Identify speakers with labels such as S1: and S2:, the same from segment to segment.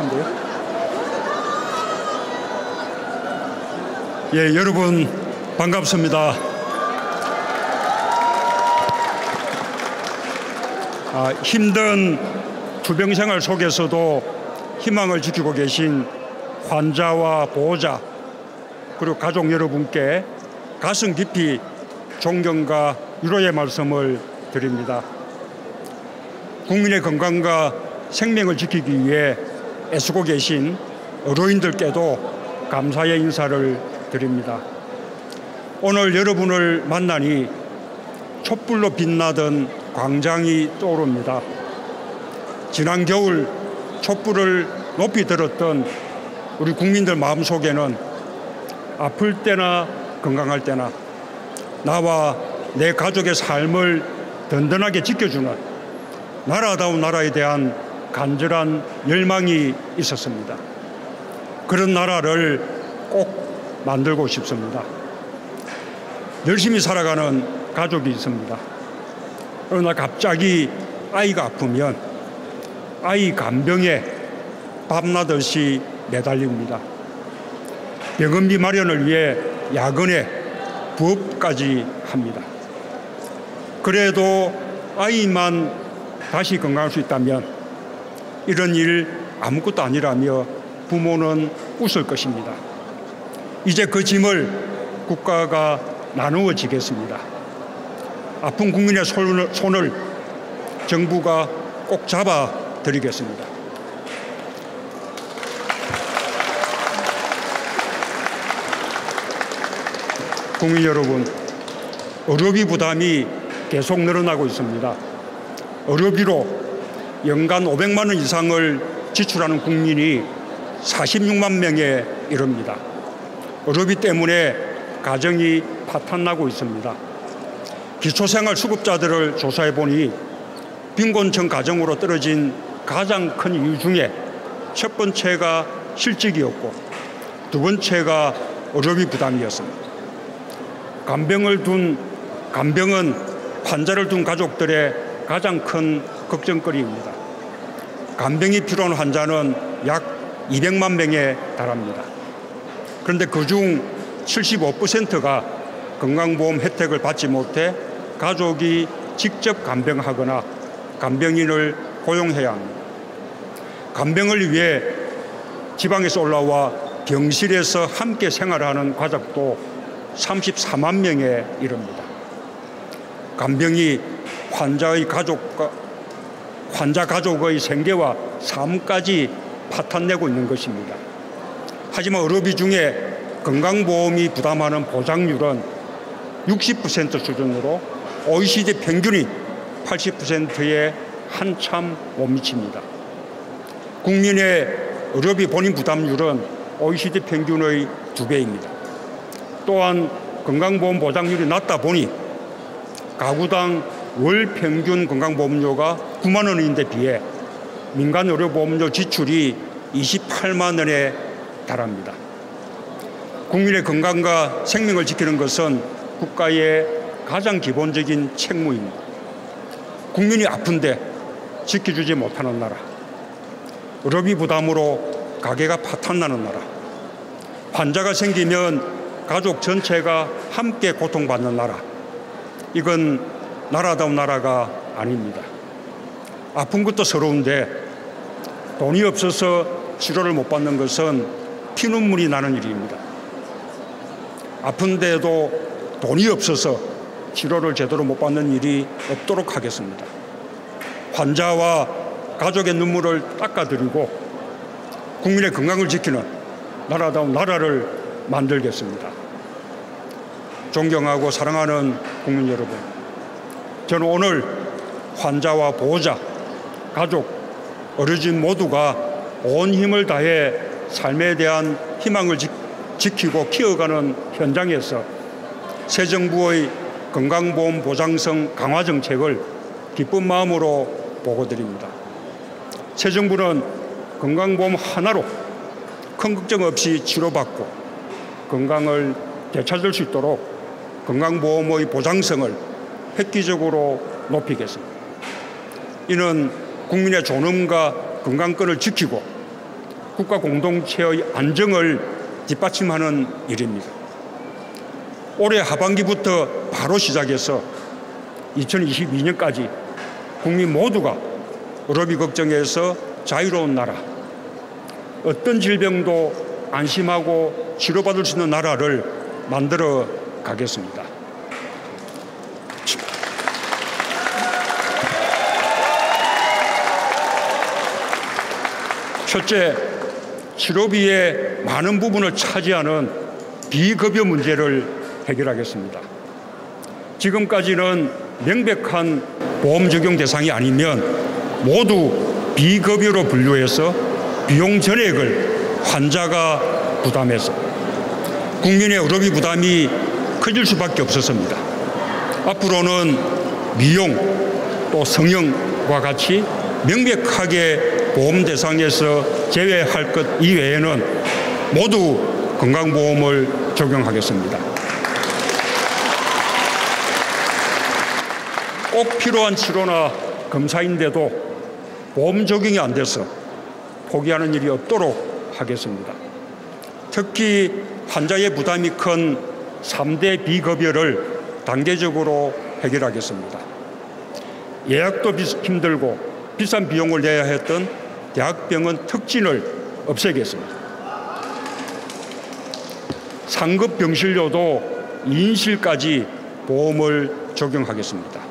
S1: 한데요. 예, 여러분 반갑습니다. 힘든 투병 생활 속에서도 희망을 지키고 계신 환자와 보호자 그리고 가족 여러분께 가슴 깊이 존경과 위로의 말씀을 드립니다. 국민의 건강과 생명을 지키기 위해 애쓰고 계신 의료인들께도 감사의 인사를 드립니다. 오늘 여러분을 만나니 촛불로 빛나던 광장이 떠오릅니다. 지난 겨울 촛불을 높이 들었던 우리 국민들 마음속에는 아플 때나 건강할 때나 나와 내 가족의 삶을 든든하게 지켜주는 나라다운 나라에 대한 간절한 열망이 있었습니다. 그런 나라를 꼭 만들고 싶습니다. 열심히 살아가는 가족이 있습니다. 그러나 갑자기 아이가 아프면 아이 간병에 밤낮없이 매달립니다. 병원비 마련을 위해 야근에 부업까지 합니다. 그래도 아이만 다시 건강할 수 있다면 이런 일 아무것도 아니라며 부모는 웃을 것입니다. 이제 그 짐을 국가가 나누어 지겠습니다. 아픈 국민의 손을 정부가 꼭 잡아 드리겠습니다. 국민 여러분, 의료비 부담이 계속 늘어나고 있습니다. 의료비로 연간 500만 원 이상을 지출하는 국민이 46만 명에 이릅니다. 의료비 때문에 가정이 파탄나고 있습니다. 기초생활수급자들을 조사해 보니 빈곤층 가정으로 떨어진 가장 큰 이유 중에 첫 번째가 실직이었고 두 번째가 의료비 부담이었습니다. 간병은 환자를 둔 가족들의 가장 큰 걱정거리입니다. 간병이 필요한 환자는 약 200만 명에 달합니다. 그런데 그중 75%가 건강보험 혜택을 받지 못해 가족이 직접 간병하거나 간병인을 고용해야 합니다. 간병을 위해 지방에서 올라와 병실에서 함께 생활하는 가족도 34만 명에 이릅니다. 간병이 환자 가족의 생계와 삶까지 파탄내고 있는 것입니다. 하지만 의료비 중에 건강보험이 부담하는 보장률은 60% 수준으로 OECD 평균이 80%에 한참 못 미칩니다. 국민의 의료비 본인 부담률은 OECD 평균의 2배입니다. 또한 건강보험 보장률이 낮다 보니 가구당 월 평균 건강보험료가 9만 원인데 비해 민간의료보험료 지출이 28만 원에 달합니다. 국민의 건강과 생명을 지키는 것은 국가의 가장 기본적인 책무입니다. 국민이 아픈데 지켜주지 못하는 나라, 의료비 부담으로 가게가 파탄나는 나라, 환자가 생기면 가족 전체가 함께 고통받는 나라, 이건 나라다운 나라가 아닙니다. 아픈 것도 서러운데 돈이 없어서 치료를 못 받는 것은 피눈물이 나는 일입니다. 아픈데도 돈이 없어서 치료를 제대로 못 받는 일이 없도록 하겠습니다. 환자와 가족의 눈물을 닦아드리고 국민의 건강을 지키는 나라다운 나라를 만들겠습니다. 존경하고 사랑하는 국민 여러분, 저는 오늘 환자와 보호자, 가족, 의료진 모두가 온 힘을 다해 삶에 대한 희망을 지키고 키워가는 현장에서 새 정부의 건강보험 보장성 강화 정책을 기쁜 마음으로 보고드립니다. 새 정부는 건강보험 하나로 큰 걱정 없이 치료받고 건강을 되찾을 수 있도록 건강보험의 보장성을 획기적으로 높이겠습니다. 이는 국민의 존엄과 건강권을 지키고 국가 공동체의 안정을 뒷받침하는 일입니다. 올해 하반기부터 바로 시작해서 2022년까지 국민 모두가 의료비 걱정에서 자유로운 나라, 어떤 질병도 안심하고 치료받을 수 있는 나라를 만들어 가겠습니다. 첫째, 치료비의 많은 부분을 차지하는 비급여 문제를 해결하겠습니다. 지금까지는 명백한 보험 적용 대상이 아니면 모두 비급여로 분류해서 비용 전액을 환자가 부담해서 국민의 의료비 부담이 커질 수밖에 없었습니다. 앞으로는 미용 또 성형과 같이 명백하게 보험 대상에서 제외할 것 이외에는 모두 건강보험을 적용하겠습니다. 꼭 필요한 치료나 검사인데도 보험 적용이 안 돼서 포기하는 일이 없도록 하겠습니다. 특히 환자의 부담이 큰 3대 비급여를 단계적으로 해결하겠습니다. 예약도 힘들고 비싼 비용을 내야 했던 대학병원 특진을 없애겠습니다. 상급 병실료도 2인실까지 보험을 적용하겠습니다.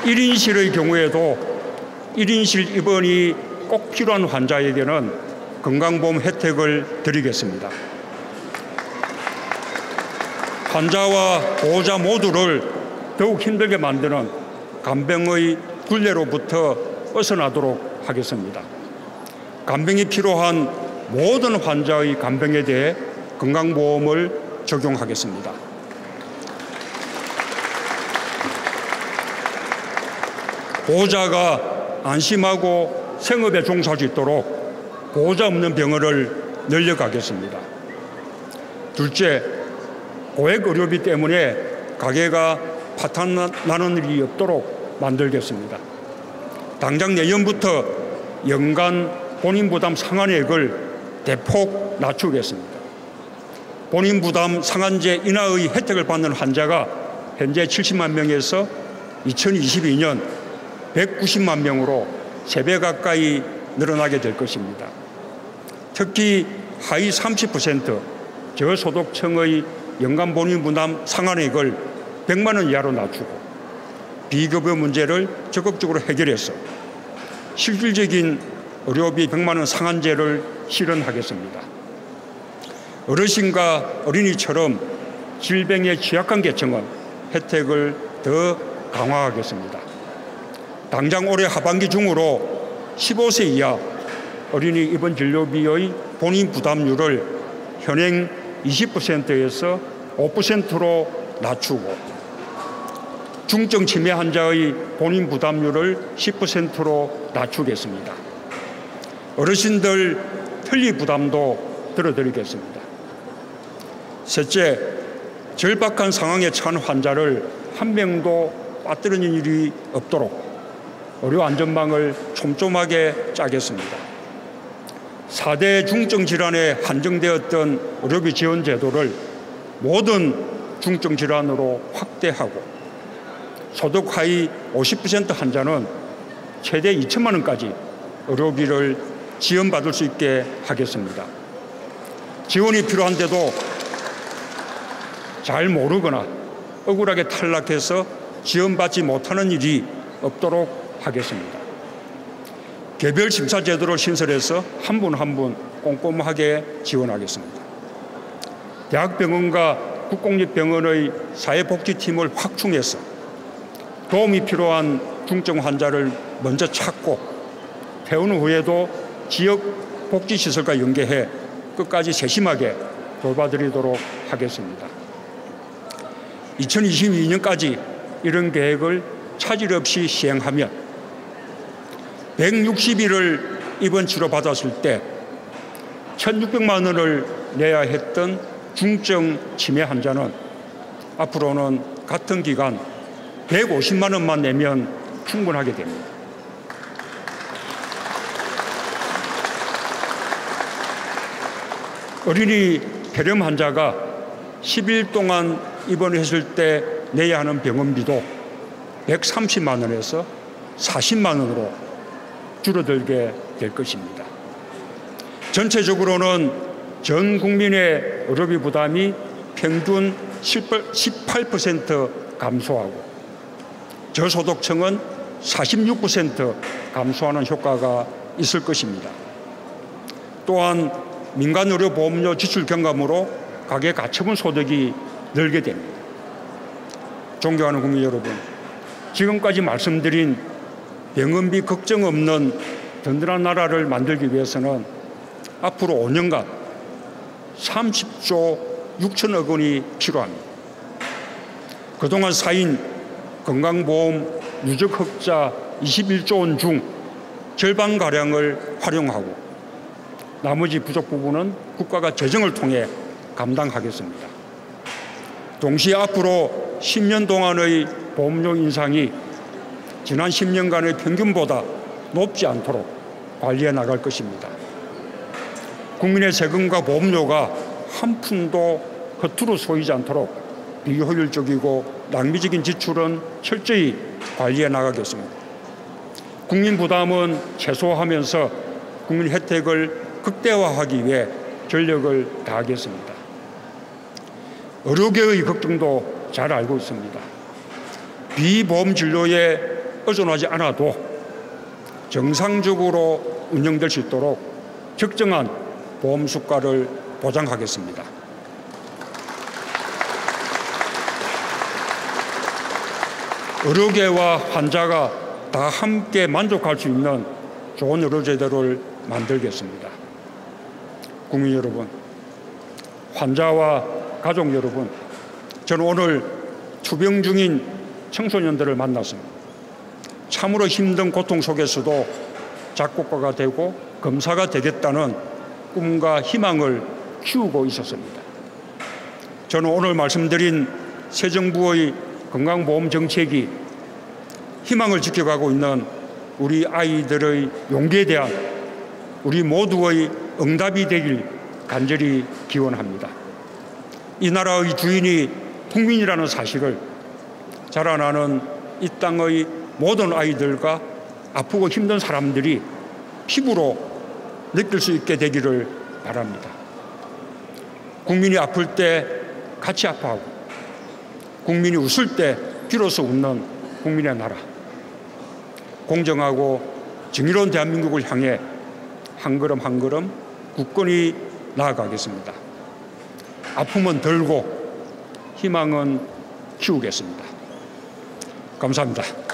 S1: 일 1인실의 경우에도 1인실 입원이 꼭 필요한 환자에게는 건강보험 혜택을 드리겠습니다. 환자와 보호자 모두를 더욱 힘들게 만드는 간병의 굴레로부터 벗어나도록 하겠습니다. 간병이 필요한 모든 환자의 간병에 대해 건강보험을 적용하겠습니다. 보호자가 안심하고 생업에 종사할 수 있도록 보호자 없는 병원을 늘려가겠습니다. 둘째, 고액 의료비 때문에 가게가 파탄나는 일이 없도록 만들겠습니다. 당장 내년부터 연간 본인 부담 상한액을 대폭 낮추겠습니다. 본인 부담 상한제 인하의 혜택을 받는 환자가 현재 70만 명에서 2022년 190만 명으로 3배 가까이 늘어나게 될 것입니다. 특히 하위 30% 저소득층의 연간 본인 부담 상한액을 100만 원 이하로 낮추고 비급여 문제를 적극적으로 해결해서 실질적인 의료비 100만 원 상한제를 실현하겠습니다. 어르신과 어린이처럼 질병에 취약한 계층은 혜택을 더 강화하겠습니다. 당장 올해 하반기 중으로 15세 이하 어린이 입원 진료비의 본인 부담률을 현행 20%에서 5%로 낮추고 중증 치매 환자의 본인 부담률을 10%로 낮추겠습니다. 어르신들 편리 부담도 들어드리겠습니다. 셋째, 절박한 상황에 처한 환자를 한 명도 빠뜨리는 일이 없도록 의료 안전망을 촘촘하게 짜겠습니다. 4대 중증 질환에 한정되었던 의료비 지원 제도를 모든 중증 질환으로 확대하고 소득 하위 50% 환자는 최대 2천만 원까지 의료비를 지원받을 수 있게 하겠습니다. 지원이 필요한데도 잘 모르거나 억울하게 탈락해서 지원받지 못하는 일이 없도록 하겠습니다. 개별 심사 제도를 신설해서 한 분 한 분 꼼꼼하게 지원하겠습니다. 대학병원과 국공립병원의 사회복지팀을 확충해서 도움이 필요한 중증 환자를 먼저 찾고 퇴원 후에도 지역 복지시설과 연계해 끝까지 세심하게 돌봐드리도록 하겠습니다. 2022년까지 이런 계획을 차질 없이 시행하면 160일을 입원 치료 받았을 때 1,600만 원을 내야 했던 중증 치매 환자는 앞으로는 같은 기간 150만 원만 내면 충분하게 됩니다. 어린이 폐렴 환자가 10일 동안 입원했을 때 내야 하는 병원비도 130만 원에서 40만 원으로 줄어들게 될 것입니다. 전체적으로는 전 국민의 의료비 부담이 평균 18% 감소하고 저소득층은 46% 감소하는 효과가 있을 것입니다. 또한 민간의료보험료 지출 경감으로 가계가처분 소득이 늘게 됩니다. 존경하는 국민 여러분, 지금까지 말씀드린 병원비 걱정 없는 든든한 나라를 만들기 위해서는 앞으로 5년간 30조 6천억 원이 필요합니다. 그동안 쌓인 건강보험 누적 흑자 21조 원 중 절반가량을 활용하고 나머지 부족 부분은 국가가 재정을 통해 감당하겠습니다. 동시에 앞으로 10년 동안의 보험료 인상이 지난 10년간의 평균보다 높지 않도록 관리해 나갈 것입니다. 국민의 세금과 보험료가 한 푼도 허투루 쏘이지 않도록 비효율적이고 낭비적인 지출은 철저히 관리해 나가겠습니다. 국민 부담은 최소화하면서 국민 혜택을 극대화하기 위해 전력을 다하겠습니다. 의료계의 걱정도 잘 알고 있습니다. 비보험 진료에 의존하지 않아도 정상적으로 운영될 수 있도록 적정한 보험 수가를 보장하겠습니다. 의료계와 환자가 다 함께 만족할 수 있는 좋은 의료제도를 만들겠습니다. 국민 여러분, 환자와 가족 여러분, 저는 오늘 투병 중인 청소년들을 만났습니다. 참으로 힘든 고통 속에서도 작곡가가 되고 검사가 되겠다는 꿈과 희망을 키우고 있었습니다. 저는 오늘 말씀드린 새 정부의 건강보험 정책이 희망을 지켜가고 있는 우리 아이들의 용기에 대한 우리 모두의 응답이 되길 간절히 기원합니다. 이 나라의 주인이 국민이라는 사실을 자라나는 이 땅의 모든 아이들과 아프고 힘든 사람들이 피부로 느낄 수 있게 되기를 바랍니다. 국민이 아플 때 같이 아파하고 국민이 웃을 때 비로소 웃는 국민의 나라, 공정하고 정의로운 대한민국을 향해 한 걸음 한 걸음 굳건히 나아가겠습니다. 아픔은 덜고 희망은 키우겠습니다. 감사합니다.